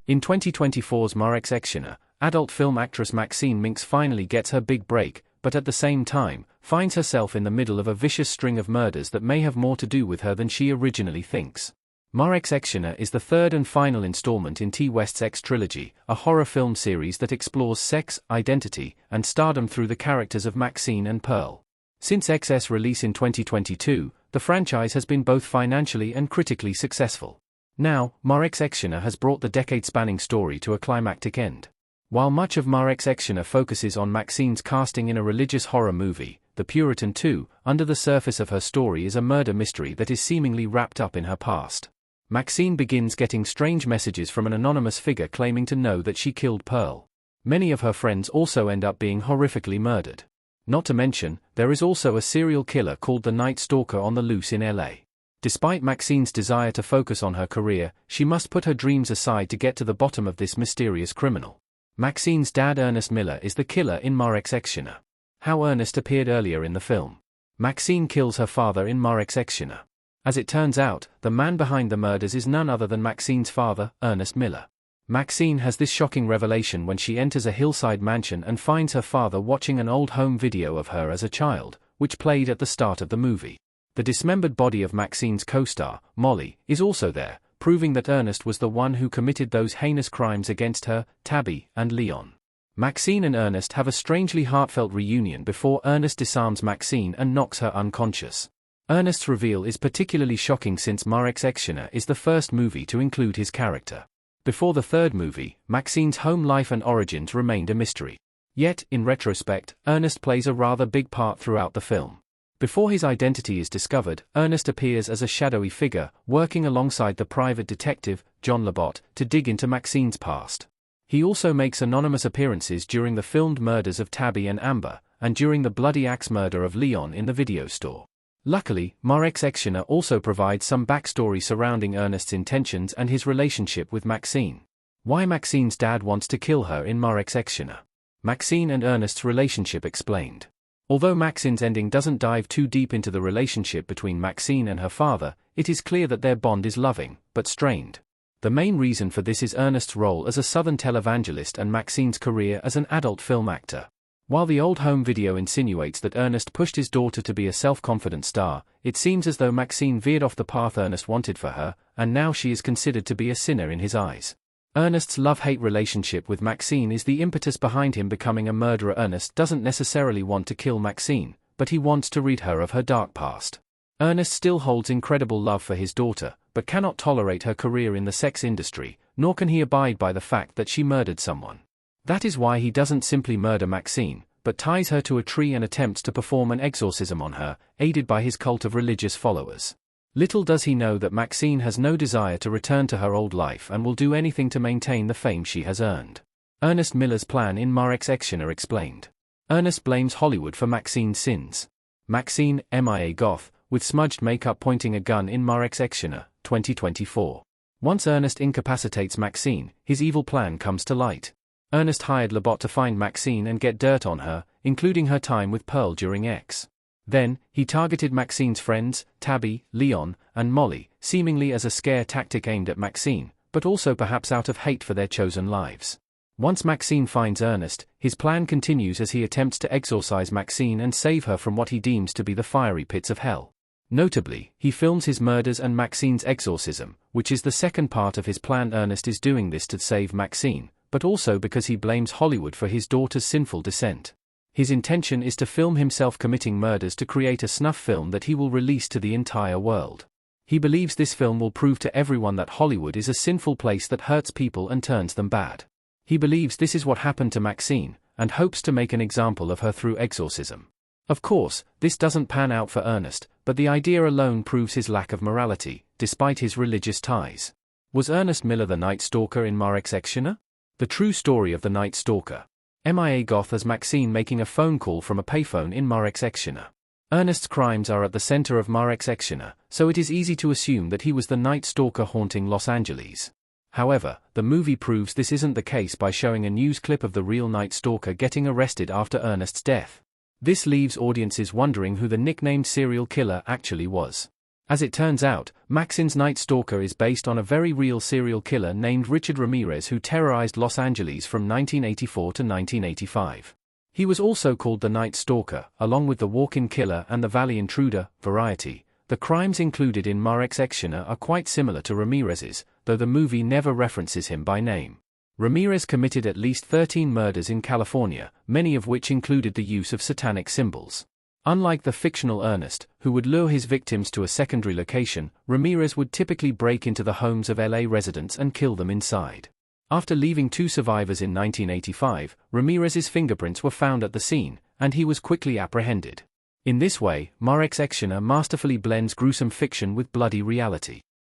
In 2024's MaXXXine's, adult film actress Maxine Minx finally gets her big break, but at the same time, finds herself in the middle of a vicious string of murders that may have more to do with her than she originally thinks. MaXXXine's is the third and final installment in T. West's X trilogy, a horror film series that explores sex, identity, and stardom through the characters of Maxine and Pearl. Since X's release in 2022, the franchise has been both financially and critically successful. Now, MaXXXine's has brought the decade-spanning story to a climactic end. While much of MaXXXine's focuses on Maxine's casting in a religious horror movie, The Puritan 2, under the surface of her story is a murder mystery that is seemingly wrapped up in her past. Maxine begins getting strange messages from an anonymous figure claiming to know that she killed Pearl. Many of her friends also end up being horrifically murdered. Not to mention, there is also a serial killer called the Night Stalker on the loose in LA. Despite Maxine's desire to focus on her career, she must put her dreams aside to get to the bottom of this mysterious criminal. Maxine's dad Ernest Miller is the killer in MaXXXine's. How Ernest appeared earlier in the film. Maxine kills her father in MaXXXine's. As it turns out, the man behind the murders is none other than Maxine's father, Ernest Miller. Maxine has this shocking revelation when she enters a hillside mansion and finds her father watching an old home video of her as a child, which played at the start of the movie. The dismembered body of Maxine's co-star, Molly, is also there, proving that Ernest was the one who committed those heinous crimes against her, Tabby, and Leon. Maxine and Ernest have a strangely heartfelt reunion before Ernest disarms Maxine and knocks her unconscious. Ernest's reveal is particularly shocking since MaXXXine's is the first movie to include his character. Before the third movie, Maxine's home life and origins remained a mystery. Yet, in retrospect, Ernest plays a rather big part throughout the film. Before his identity is discovered, Ernest appears as a shadowy figure, working alongside the private detective, John Labott, to dig into Maxine's past. He also makes anonymous appearances during the filmed murders of Tabby and Amber, and during the bloody axe murder of Leon in the video store. Luckily, MaXXXine's also provides some backstory surrounding Ernest's intentions and his relationship with Maxine. Why Maxine's dad wants to kill her in MaXXXine's. Maxine and Ernest's relationship explained. Although Maxine's ending doesn't dive too deep into the relationship between Maxine and her father, it is clear that their bond is loving, but strained. The main reason for this is Ernest's role as a Southern televangelist and Maxine's career as an adult film actor. While the old home video insinuates that Ernest pushed his daughter to be a self-confident star, it seems as though Maxine veered off the path Ernest wanted for her, and now she is considered to be a sinner in his eyes. Ernest's love-hate relationship with Maxine is the impetus behind him becoming a murderer. Ernest doesn't necessarily want to kill Maxine, but he wants to rid her of her dark past. Ernest still holds incredible love for his daughter, but cannot tolerate her career in the sex industry, nor can he abide by the fact that she murdered someone. That is why he doesn't simply murder Maxine, but ties her to a tree and attempts to perform an exorcism on her, aided by his cult of religious followers. Little does he know that Maxine has no desire to return to her old life and will do anything to maintain the fame she has earned. Ernest Miller's plan in MaXXXine's explained. Ernest blames Hollywood for Maxine's sins. Maxine, MIA goth, with smudged makeup pointing a gun in MaXXXine's, 2024. Once Ernest incapacitates Maxine, his evil plan comes to light. Ernest hired Labott to find Maxine and get dirt on her, including her time with Pearl during X. Then, he targeted Maxine's friends, Tabby, Leon, and Molly, seemingly as a scare tactic aimed at Maxine, but also perhaps out of hate for their chosen lives. Once Maxine finds Ernest, his plan continues as he attempts to exorcise Maxine and save her from what he deems to be the fiery pits of hell. Notably, he films his murders and Maxine's exorcism, which is the second part of his plan. Ernest is doing this to save Maxine, but also because he blames Hollywood for his daughter's sinful descent. His intention is to film himself committing murders to create a snuff film that he will release to the entire world. He believes this film will prove to everyone that Hollywood is a sinful place that hurts people and turns them bad. He believes this is what happened to Maxine, and hopes to make an example of her through exorcism. Of course, this doesn't pan out for Ernest, but the idea alone proves his lack of morality, despite his religious ties. Was Ernest Miller the Night Stalker in MaXXXine's? The true story of the Night Stalker. MIA goth as Maxine making a phone call from a payphone in MaXXXine's. Ernest's crimes are at the center of MaXXXine's, so it is easy to assume that he was the Night Stalker haunting Los Angeles. However, the movie proves this isn't the case by showing a news clip of the real Night Stalker getting arrested after Ernest's death. This leaves audiences wondering who the nicknamed serial killer actually was. As it turns out, MaXXXine's Night Stalker is based on a very real serial killer named Richard Ramirez who terrorized Los Angeles from 1984 to 1985. He was also called the Night Stalker, along with the Walk-In Killer and the Valley Intruder. Variety. The crimes included in MaXXXine's are quite similar to Ramirez's, though the movie never references him by name. Ramirez committed at least 13 murders in California, many of which included the use of satanic symbols. Unlike the fictional Ernest, who would lure his victims to a secondary location, Ramirez would typically break into the homes of LA residents and kill them inside. After leaving 2 survivors in 1985, Ramirez's fingerprints were found at the scene, and he was quickly apprehended. In this way, MaXXXine's masterfully blends gruesome fiction with bloody reality.